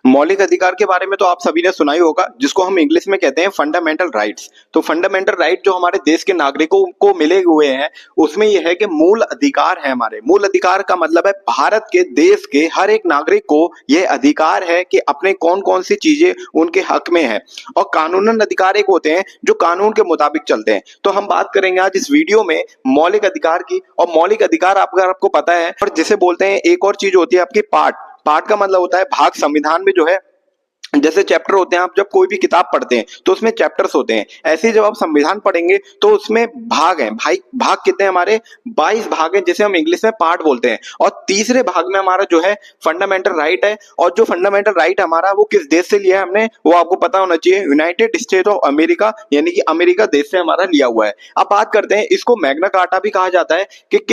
मौलिक अधिकार के बारे में तो आप सभी ने सुना ही होगा, जिसको हम इंग्लिश में कहते हैं फंडामेंटल राइट्स। तो फंडामेंटल राइट जो हमारे देश के नागरिकों को मिले हुए हैं, उसमें यह है कि मूल अधिकार है हमारे। मूल अधिकार का मतलब है भारत के देश के हर एक नागरिक को यह अधिकार है कि अपने कौन कौन सी चीजें उनके हक में है। और कानूनन अधिकार एक होते हैं जो कानून के मुताबिक चलते हैं। तो हम बात करेंगे आज इस वीडियो में मौलिक अधिकार की। और मौलिक अधिकार आपको पता है, और जिसे बोलते हैं एक और चीज होती है आपकी पार्ट। पार्ट का मतलब होता है भाग। संविधान में जो है जैसे चैप्टर होते हैं, आप जब कोई भी किताब पढ़ते हैं तो उसमें चैप्टर्स होते हैं, ऐसे ही जब आप संविधान पढ़ेंगे तो उसमें भाग हैं। भाई भाग कितने हैं हमारे? 22 भाग हैं, जिसे हम इंग्लिश में पार्ट बोलते हैं। और तीसरे भाग में हमारा जो है फंडामेंटल राइट है। और जो फंडामेंटल राइट हमारा वो किस देश से लिया है हमने, वो आपको पता होना चाहिए, यूनाइटेड स्टेट ऑफ अमेरिका, यानी कि अमेरिका देश से हमारा लिया हुआ है। अब बात करते हैं, इसको मैग्ना कार्टा भी कहा जाता है कि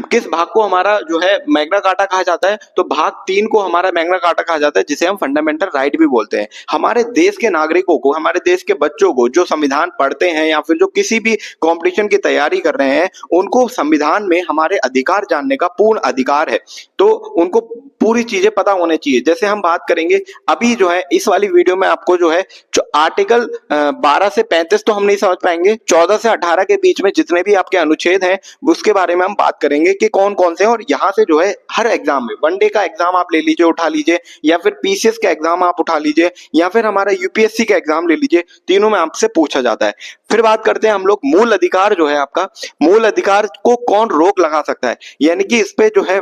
किस भाग को हमारा जो है मैग्ना कार्टा कहा जाता है। तो भाग 3 को हमारा मैग्ना कार्टा कहा जाता है, जिसे हम फंडामेंटल राइट भी बोलते हैं। हमारे देश के नागरिकों को, हमारे देश के बच्चों को जो संविधान पढ़ते हैं या फिर जो किसी भी कंपटीशन की तैयारी कर रहे हैं, उनको संविधान में हमारे अधिकार जानने का पूर्ण अधिकार है। तो उनको पूरी चीजें पता होनी चाहिए। जैसे हम बात करेंगे अभी जो है इस वाली वीडियो में, आपको जो है आर्टिकल 12 से 35 तो हम नहीं समझ पाएंगे, 14 से 18 के बीच में जितने भी आपके अनुच्छेद हैं उसके बारे में हम बात करेंगे कि कौन कौन से हैं। और यहाँ से जो है हर एग्जाम में, वनडे का एग्जाम आप ले लीजिए, उठा लीजिए, या फिर पीसीएस का एग्जाम आप उठा लीजिए, या फिर हमारा यूपीएससी का एग्जाम ले लीजिए, तीनों में आपसे पूछा जाता है। फिर बात करते हैं हम लोग मूल अधिकार जो है आपका, मूल अधिकार को कौन रोक लगा सकता है, यानी कि इस पे जो है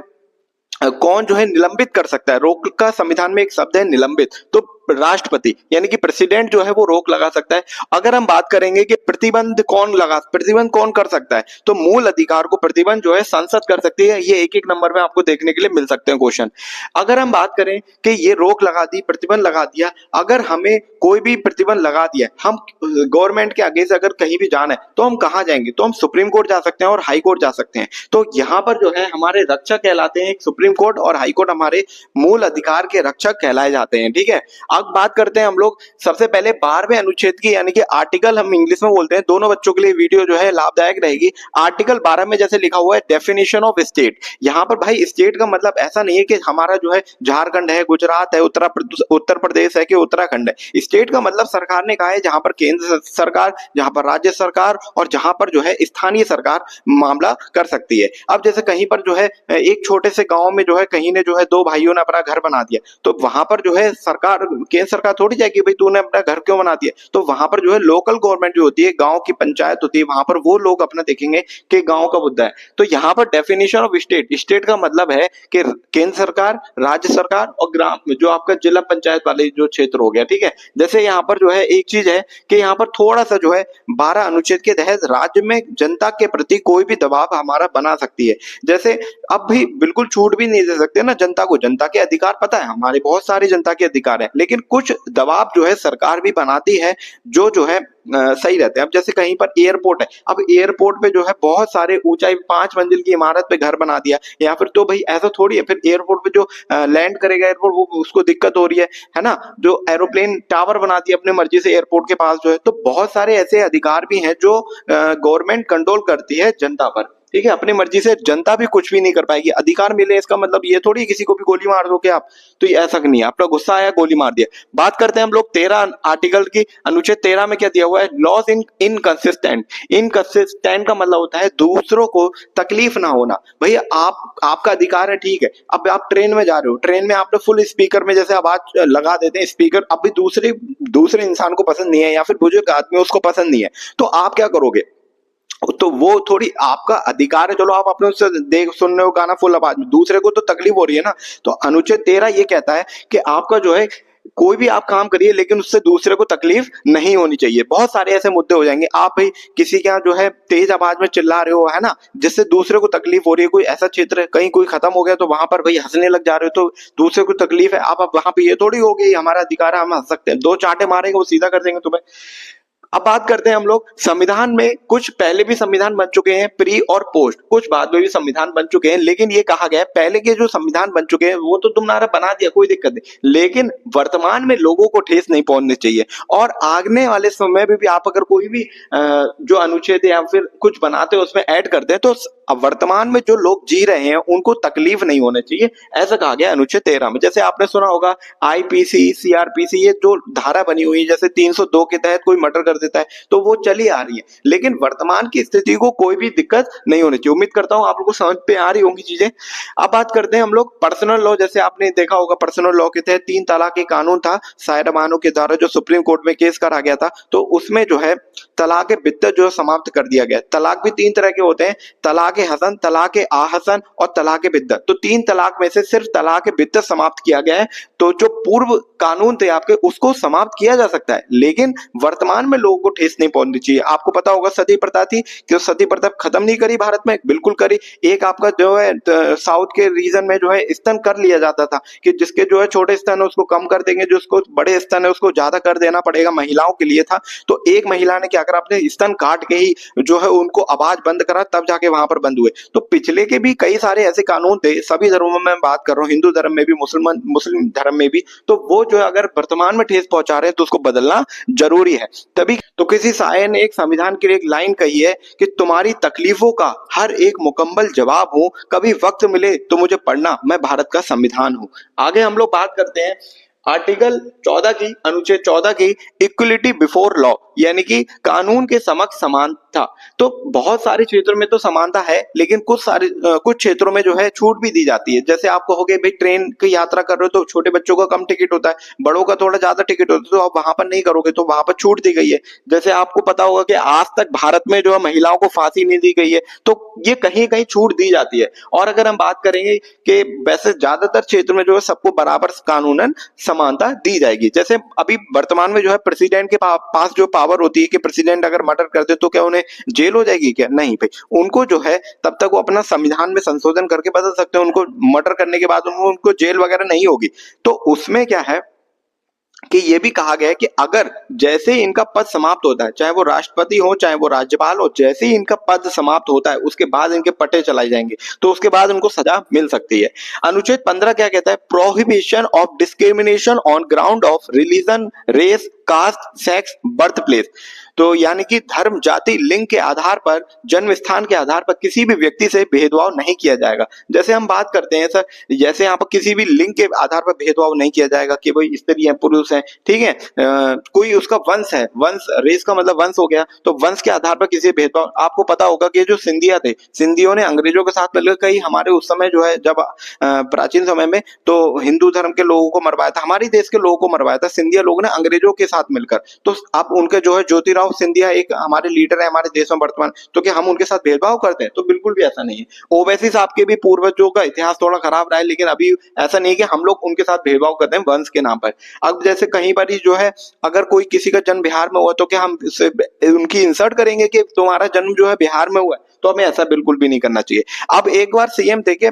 कौन जो है निलंबित कर सकता है। रोक का संविधान में एक शब्द है निलंबित। तो राष्ट्रपति यानी कि प्रेसिडेंट जो है वो रोक लगा सकता है। अगर हम बात करेंगे कि प्रतिबंध कौन कर सकता है, तो मूल अधिकार को प्रतिबंध जो है संसद कर सकती है। ये एक एक नंबर में आपको देखने के लिए मिल सकते हैं क्वेश्चन। अगर हम बात करें कि ये रोक लगा दी, प्रतिबंध लगा दिया, अगर हमें कोई भी प्रतिबंध लगा दिया, हम गवर्नमेंट के आगे से अगर कहीं भी जाना है तो हम कहाँ जाएंगे? तो हम सुप्रीम कोर्ट जा सकते हैं और हाई कोर्ट जा सकते हैं। तो यहाँ पर जो है हमारे रक्षक कहलाते हैं एक सुप्रीम कोर्ट, और हाई कोर्ट हमारे मूल अधिकार के रक्षक कहलाए जाते हैं। ठीक है, अब बात करते हैं हम लोग सबसे पहले 12वें अनुच्छेद की, यानी कि आर्टिकल हम इंग्लिश में बोलते हैं। दोनों बच्चों के लिए वीडियो जो है लाभदायक रहेगी। आर्टिकल 12 में जैसे लिखा हुआ है डेफिनेशन ऑफ स्टेट। यहाँ पर भाई स्टेट का मतलब ऐसा नहीं है कि हमारा जो है झारखंड है, गुजरात है, उत्तर प्रदेश है कि उत्तराखंड है। स्टेट का मतलब सरकार ने कहा है जहां पर केंद्र सरकार, जहां पर राज्य सरकार और जहां पर जो है स्थानीय सरकार मामला कर सकती है। अब जैसे कहीं पर जो है एक छोटे से गांव में जो है कहीं ने जो है 2 भाइयों ने अपना घर बना दिया, तो वहां पर जो है सरकार, केंद्र सरकार थोड़ी जाएगी भाई तूने अपना घर क्यों बना दिया। तो वहां पर जो है लोकल गवर्नमेंट जो होती है, गांव की पंचायत होती है, वहां पर वो लोग अपना देखेंगे कि गांव का मुद्दा है। तो यहाँ पर डेफिनेशन ऑफ स्टेट, स्टेट का मतलब है कि केंद्र सरकार, राज्य सरकार और ग्राम जो आपका जिला पंचायत वाले जो क्षेत्र हो गया। ठीक है, जैसे यहाँ पर जो है एक चीज है कि यहाँ पर थोड़ा सा जो है 12 अनुच्छेद के तहत राज्य में जनता के प्रति कोई भी दबाव हमारा बना सकती है। जैसे अब भी बिल्कुल छूट भी नहीं दे सकते ना जनता को, जनता के अधिकार पता है हमारे, बहुत सारे जनता के अधिकार है, लेकिन कुछ दबाव जो है सरकार भी बनाती है जो है सही रहते हैं। अब जैसे कहीं पर एयरपोर्ट है, अब एयरपोर्ट पे जो है बहुत सारे ऊंचाई 5 मंजिल की इमारत पे घर बना दिया, या फिर तो भाई ऐसा थोड़ी है, फिर एयरपोर्ट पे जो लैंड करेगा एयरपोर्ट वो उसको दिक्कत हो रही है ना। जो एरोप्लेन टावर बना दिया अपनी मर्जी से एयरपोर्ट के पास जो है। तो बहुत सारे ऐसे अधिकार भी हैं जो गवर्नमेंट कंट्रोल करती है जनता पर। ठीक है, अपनी मर्जी से जनता भी कुछ भी नहीं कर पाएगी। अधिकार मिले इसका मतलब ये थोड़ी किसी को भी गोली मार दो क्या आप, तो ये ऐसा नहीं है, आपका गुस्सा आया गोली मार दिया। बात करते हैं हम लोग 13 आर्टिकल की। अनुच्छेद 13 में क्या दिया हुआ है? Loss in inconsistent. इनकंसिस्टेंट का मतलब होता है दूसरों को तकलीफ ना होना। भैया आपका अधिकार है, ठीक है, अब आप ट्रेन में जा रहे हो, ट्रेन में आपने फुल स्पीकर में जैसे आवाज लगा देते हैं स्पीकर, अब भी दूसरे इंसान को पसंद नहीं है, या फिर बुजुर्ग आदमी उसको पसंद नहीं है, तो आप क्या करोगे? तो वो थोड़ी आपका अधिकार है, चलो आप अपने उससे देख सुन रहे हो गाना फुल आवाज में, दूसरे को तो तकलीफ हो रही है ना। तो अनुच्छेद 13 ये कहता है कि आपका जो है कोई भी आप काम करिए लेकिन उससे दूसरे को तकलीफ नहीं होनी चाहिए। बहुत सारे ऐसे मुद्दे हो जाएंगे, आप भाई किसी के यहाँ जो है तेज आवाज में चिल्ला रहे हो, है ना, जिससे दूसरे को तकलीफ हो रही है। कोई ऐसा क्षेत्र है कहीं कोई खत्म हो गया तो वहां पर भाई हंसने लग जा रहे हो, तो दूसरे को तकलीफ है, आप वहां पे ये थोड़ी हो गई हमारा अधिकार है हम हंस सकते हैं, 2 चांटे मारेंगे वो सीधा कर देंगे तुम्हें। अब बात करते हैं हम लोग संविधान में। कुछ पहले भी संविधान बन चुके हैं, प्री और पोस्ट, कुछ बाद में भी संविधान बन चुके हैं, लेकिन ये कहा गया है पहले के जो संविधान बन चुके हैं वो तो तुमने बना दिया, कोई दिक्कत नहीं, लेकिन वर्तमान में लोगों को ठेस नहीं पहुंचनी चाहिए। और आगने वाले समय में भी आप अगर कोई भी जो अनुच्छेद या फिर कुछ बनाते हो उसमें ऐड करते हैं तो अब वर्तमान में जो लोग जी रहे हैं उनको तकलीफ नहीं होनी चाहिए, ऐसा कहा गया अनुच्छेद 13 में। जैसे आपने सुना होगा आईपीसी, सीआरपीसी, ये जो धारा बनी हुई है, जैसे 302 के तहत कोई मर्डर कर देता है तो वो चली आ रही है, लेकिन वर्तमान की स्थिति को कोई भी दिक्कत नहीं होनी चाहिए। उम्मीद करता हूं आप लोगों को समझ पे आ रही होंगी चीजें। अब बात करते हैं हम लोग पर्सनल लॉ। जैसे आपने देखा होगा पर्सनल लॉ के तहत 3 तलाक के कानून था सायरा बानो के द्वारा, जो सुप्रीम कोर्ट में केस करा गया था, तो उसमें जो है तलाक बिद्दत जो समाप्त कर दिया गया। तलाक भी 3 तरह के होते हैं, तलाक हसन, तलाक आहसन और तलाक बिद्दत। तो 3 तलाक में से सिर्फ तलाक बिद्दत समाप्त किया गया है। तो जो पूर्व कानून थे आपके उसको समाप्त किया जा सकता है, लेकिन वर्तमान में लोगों को ठेस नहीं पहुंचनी चाहिए। आपको पता होगा सती प्रथा थी, कि सती प्रथा खत्म नहीं करी भारत में, बिल्कुल करी। एक आपका जो है साउथ के रीजन में जो है स्तन कर लिया जाता था, कि जिसके जो है छोटे स्तन है उसको कम कर देंगे, जो उसको बड़े स्तन है उसको ज्यादा कर देना पड़ेगा, महिलाओं के लिए था। तो एक महिला ने क्या करा, अपने स्तन काट के ही जो है उनको आवाज बंद करा, तब जाके वहां पर बंद हुए। तो पिछले के भी कई सारे ऐसे कानून थे, सभी धर्मों में मैं बात कर रहा हूँ, हिंदू धर्म में भी, मुस्लिम धर्म में भी, तो वो जो है अगर वर्तमान में ठेस पहुंचा रहे हैं तो उसको बदलना जरूरी है। तभी तो किसी शायर ने एक संविधान की एक लाइन कही है कि तुम्हारी तकलीफों का हर एक मुकम्मल जवाब हूं, कभी वक्त मिले तो मुझे पढ़ना, मैं भारत का संविधान हूं। आगे हम लोग बात करते हैं आर्टिकल 14 की, अनुच्छेद 14 की, इक्वलिटी बिफोर लॉ, यानी कि कानून के समक्ष समानता। तो बहुत सारे क्षेत्रों में तो समानता है, लेकिन कुछ क्षेत्रों में जो है छूट भी दी जाती है। जैसे आप कहोगे भाई ट्रेन की यात्रा कर रहे हो तो छोटे बच्चों का कम टिकट होता है, बड़ों का थोड़ा ज्यादा टिकट होता है, तो आप वहां पर नहीं करोगे, तो वहां पर छूट दी गई है। जैसे आपको पता होगा कि आज तक भारत में जो है महिलाओं को फांसी नहीं दी गई है, तो ये कहीं कहीं छूट दी जाती है। और अगर हम बात करेंगे कि वैसे ज्यादातर क्षेत्र में जो है सबको बराबर कानूनन समानता दी जाएगी। जैसे अभी वर्तमान में जो है प्रेसिडेंट के पास जो पावर होती है कि प्रेसिडेंट अगर मर्डर करते तो क्या उन्हें जेल हो जाएगी? क्या नहीं भाई, उनको जो है तब तक वो अपना संविधान में संशोधन करके बदल सकते हैं, उनको मर्डर करने के बाद उनको जेल वगैरह नहीं होगी। तो उसमें क्या है कि ये भी कहा गया है कि अगर जैसे ही इनका पद समाप्त होता है, चाहे वो राष्ट्रपति हो चाहे वो राज्यपाल हो, जैसे ही इनका पद समाप्त होता है उसके बाद इनके पट्टे चलाए जाएंगे, तो उसके बाद उनको सजा मिल सकती है। अनुच्छेद 15 क्या कहता है? Prohibition of discrimination on ground of religion, race, caste, sex, birth place. तो यानी कि धर्म, जाति, लिंग के आधार पर, जन्म स्थान के आधार पर किसी भी व्यक्ति से भेदभाव नहीं किया जाएगा। जैसे हम बात करते हैं सर, जैसे यहाँ पर किसी भी लिंग के आधार पर भेदभाव नहीं किया जाएगा कि भाई स्त्री है पुरुष है, ठीक है, कोई उसका वंश है, वंश, रेस का मतलब वंश हो गया, तो वंश के आधार पर किसी भेदभाव। आपको पता होगा कि जो सिंधिया थे, सिंधियों ने अंग्रेजों के साथ मिलकर कई हमारे उस समय जो है जब प्राचीन समय में तो हिंदू धर्म के लोगों को मरवाया था, हमारे देश के लोगों को मरवाया था सिंधिया लोगों ने अंग्रेजों के साथ मिलकर। तो अब उनके जो है ज्योतिराव सिंधिया एक हमारे लीडर है हमारे देश में वर्तमान, तो क्या हम उनके साथ भेदभाव करते हैं? तो बिल्कुल भी ऐसा नहीं है। ओवैसी साहब के भी पूर्वजों का इतिहास थोड़ा खराब रहा है, लेकिन अभी ऐसा नहीं है कि हम लोग उनके साथ भेदभाव करते हैं वंश के नाम पर। अब जैसे कहीं पर ही जो है अगर कोई किसी का जन्म बिहार में हुआ तो क्या हम उनकी इंसल्ट करेंगे कि तुम्हारा जन्म जो है बिहार में हुआ है? तो हमें ऐसा बिल्कुल भी नहीं करना चाहिए। अब एक बार सीएम थे कि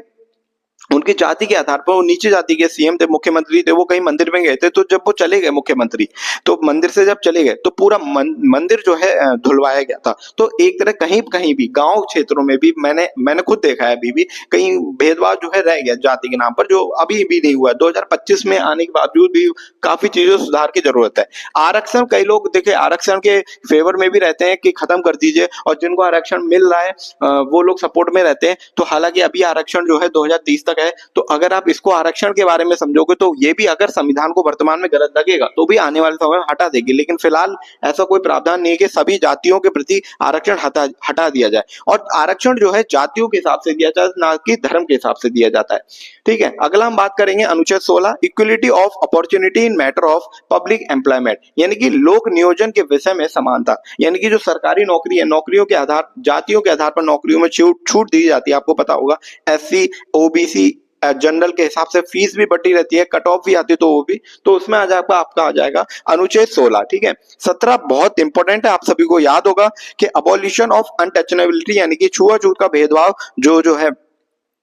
उनकी जाति के आधार पर, वो नीचे जाति के सीएम थे, मुख्यमंत्री थे, वो कहीं मंदिर में गए थे, तो जब वो चले गए मुख्यमंत्री, तो मंदिर से जब चले गए तो पूरा मंदिर जो है धुलवाया गया था। तो एक तरह कहीं कहीं भी गांव क्षेत्रों में भी मैंने खुद देखा है, अभी भी कहीं भेदभाव जो है रह गया जाति के नाम पर, जो अभी भी नहीं हुआ। 2025 में आने के बावजूद भी काफी चीजों सुधार की जरूरत है। आरक्षण, कई लोग देखे आरक्षण के फेवर में भी रहते हैं कि खत्म कर दीजिए, और जिनको आरक्षण मिल रहा है वो लोग सपोर्ट में रहते हैं। तो हालांकि अभी आरक्षण जो है 2030 तक है, तो अगर आप इसको आरक्षण के बारे में समझोगे तो ये भी अगर संविधान को वर्तमान में गलत लगेगा तो भी आने वाले समय में हटा देगी, लेकिन फिलहाल ऐसा कोई प्रावधान नहीं है कि सभी जातियों के प्रति आरक्षण हटा दिया जाए। और आरक्षण जो है जातियों के हिसाब से दिया जाता है, ना कि धर्म के हिसाब से दिया जाता है। ठीक है, अगला हम बात करेंगे अनुच्छेद 16, equality of opportunity in matter of public employment, यानी कि लोक नियोजन के विषय में समानता। यानी कि जो सरकारी नौकरी है, नौकरियों के आधार, जातियों के आधार पर नौकरियों में छूट दी जाती है। आपको पता होगा एससी, ओबीसी, जनरल के हिसाब से फीस भी बढ़ती रहती है, कट ऑफ भी आती है, तो वो भी, तो उसमें आ जाएगा आपका, आ जाएगा अनुच्छेद 16। ठीक है, 17 बहुत इंपॉर्टेंट है, आप सभी को याद होगा कि अबॉलिशन ऑफ अनटचनेबिलिटी, यानी कि छुआछूत का भेदभाव जो है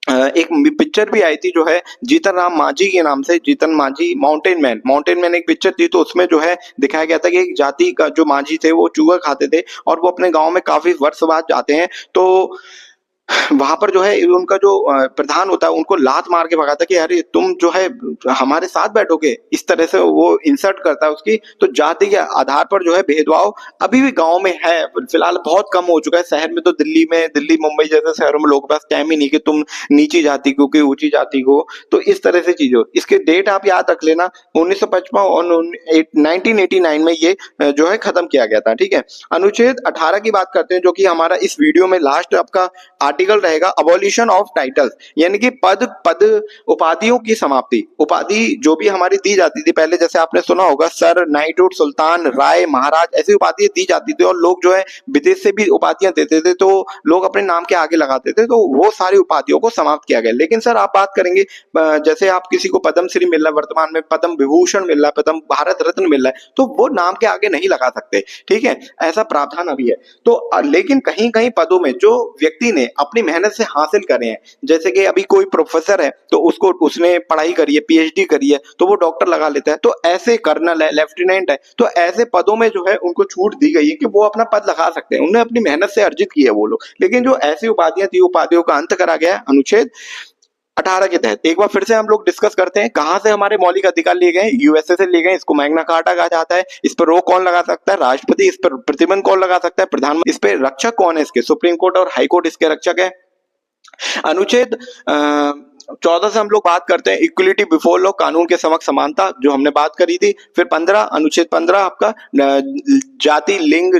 एक पिक्चर भी आई थी जो है जीतन राम मांझी के नाम से, जीतन मांझी माउंटेन मैन एक पिक्चर थी, तो उसमें जो है दिखाया गया था कि एक जाति का जो मांझी थे वो चूहा खाते थे और वो अपने गांव में काफी वर्ष बाद जाते हैं, तो वहां पर जो है उनका जो प्रधान होता है उनको लात मार के भगाता है कि अरे तुम जो है हमारे साथ बैठोगे, इस तरह से वो इंसल्ट करता है उसकी। तो जाति के आधार पर जो है भेदभाव अभी भी गांव में है, फिलहाल बहुत कम हो चुका है। शहर में तो दिल्ली मुंबई जैसे शहरों में लोगों के पास टाइम ही नहीं कि तुम नीची जाति को कि ऊंची जाति को, तो इस तरह से चीजें इसके डेट आप याद रख लेना 1955 और 1989 में ये जो है खत्म किया गया था। ठीक है, अनुच्छेद 18 की बात करते हैं जो कि हमारा इस वीडियो में लास्ट आपका आर्टिकल रहेगा, अबॉलिशन ऑफ टाइटल्स, यानी कि पद पद उपाधियों की समाप्ति। उपाधि जो भी हमारी दी जाती थी पहले, जैसे आपने सुना होगा सर, नाइटहुड, सुल्तान, राय, महाराज, ऐसी उपाधियां दी जाती थी और लोग जो है विदेश से भी उपाधियां देते थे, तो लोग अपने नाम के आगे लगाते थे, तो वो सारी उपाधियों को समाप्त किया गया। लेकिन सर आप बात करेंगे जैसे आप किसी को पद्म श्री मिल रहा है, वर्तमान में पद्म विभूषण मिल रहा है, पद्म भारत रत्न मिल रहा है, तो वो नाम के आगे नहीं लगा सकते। ठीक है, ऐसा प्रावधान अभी है। तो लेकिन कहीं कहीं पदों में जो व्यक्ति ने अपनी मेहनत से हासिल करे हैं, जैसे कि अभी कोई प्रोफेसर है तो उसको उसने पढ़ाई करी है, पीएचडी करी है, तो वो डॉक्टर लगा लेता है, तो ऐसे कर्नल है, लेफ्टिनेंट है, तो ऐसे पदों में जो है उनको छूट दी गई है कि वो अपना पद लगा सकते हैं, उन्होंने अपनी मेहनत से अर्जित की है वो लोग। लेकिन जो ऐसी उपाधियां थी, उपाधियों का अंत करा गया है अनुच्छेद 18 के तहत। एक बार फिर से हम लोग डिस्कस करते हैं कहां से हमारे मौलिक अधिकार लिए गए, यूएसए से लिए गए, इसको मैग्ना कार्टा कहा जाता है। इस पर रोक कौन लगा सकता है, राष्ट्रपति। इस पर प्रतिबंध कौन लगा सकता है, प्रधानमंत्री। इस पे रक्षक कौन है, इसके सुप्रीम कोर्ट और हाई कोर्ट इसके रक्षक है। अनुच्छेद 14 से हम लोग बात करते हैं इक्वलिटी बिफोर लॉ, कानून के समक्ष समानता, जो हमने बात करी थी। फिर 15 अनुच्छेद 15 आपका जाति, लिंग,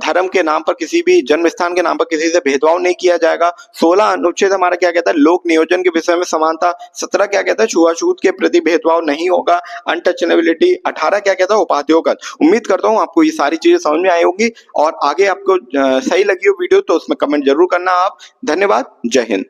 धर्म के नाम पर, किसी भी जन्म स्थान के नाम पर किसी से भेदभाव नहीं किया जाएगा। 16 अनुच्छेद हमारा क्या कहता है, लोक नियोजन के विषय में समानता। 17 क्या कहता है, छुआछूत के प्रति भेदभाव नहीं होगा, अनटचेबिलिटी। 18 क्या कहता है, उपाधियों का। उम्मीद करता हूँ आपको ये सारी चीजें समझ में आई होंगी और आगे आपको सही लगी हो वीडियो तो उसमें कमेंट जरूर करना आप। धन्यवाद, जय हिंद।